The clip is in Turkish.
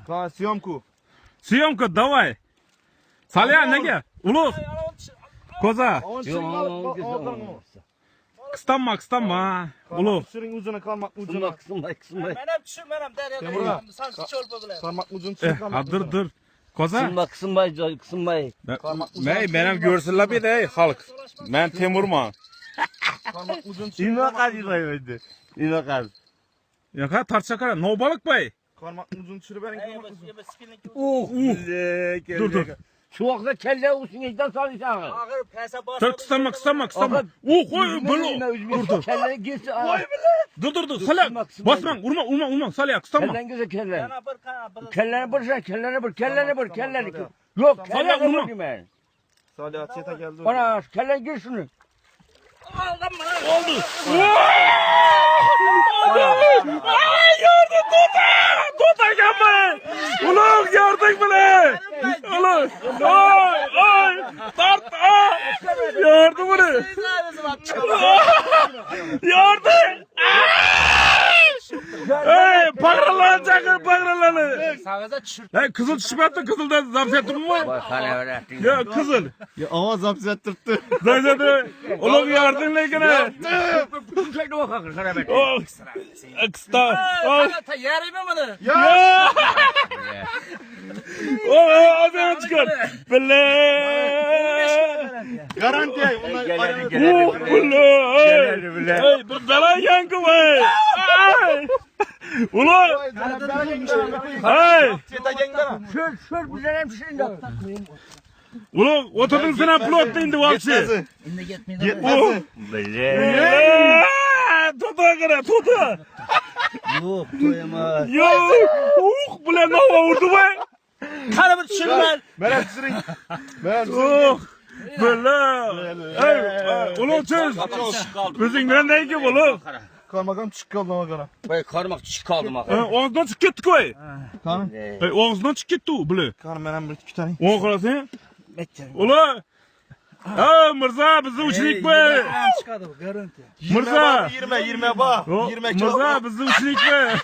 Съемку. Съемка, давай. Salya nega? Ulug. Koza. Kıstanma. Ulug. Sürün uzuna kalmak uzuna. Men ham tushib, men ham daryoda sanchi cho'lpa bilan. Kalmak uzun sürün kalmak uzun. Dur. Koza. Kısınmay. Men ham görsünlab edi xalq. Men Temurman. Kalmak uzun sürün. İma qaziydi. İma qaz. Yo'q, tarchakara, no balık bay. Kalmak uzun sürü verin kalmak uzun. Dur. Şu vaqtda kelle olsun ejdan salıysan. Ağır pesa bosh. Dur, kıstanma. Qo'y, Dur. Kelle girsin. Dur. Salya. Basmang, urma. Salya, kıstanma. Kellen güzel kellen. Yana bir Kelleni bir. Yok, Salya, kelleni vurma. bir demen. Salih Çeta geldi. Bana kellen gir şunu. Oldu. Gördün Tota gelme. Ulan gördün bile. Ulan. Ay. Tart. Gördün bunu. Gördün. Hey, pagralanı. Sağıza düşür. Hey, kızıl düşmedi, kızılda zapt ettin mi? Ya kızıl. Ya ama zapt ettirtti. Zaten oğlum yardım ne gene? Şöyle bakın sarabet. Oh. Kısta. Oh. Ta yarayım bunu. Ya. Oh, ağzına çıkar. Bile. Garanti. Oh, bile. Hey, bir bela yankı var. Ay. Ulan. Hey. Çeta geldi. Şöyle güzel hemşirin de. Ulan oturdun sen plot indi vapsi. Yetmez. Tota kadar tota. Yok doyamaz. Yo. Bile ne vurdu be? Kanımı düşürmen. Meral sürün. Oh. Böyle. Hey. Ulan çöz. Bizim ben ne ki oğlum? Kalmakam çık kaldı ama kana. Bay karmak çık kaldım ha. Ağzından çık gitti koy. Kanım. Hey, ağzından çık gitti o bile. Kanım benim bir iki tane. Oğuz karasın. Ulan. Ha Mirza bizi uçlik be. Çıkadı bu garanti. Mirza. 20 bak. 20 kilo. Mirza bizi uçlik be.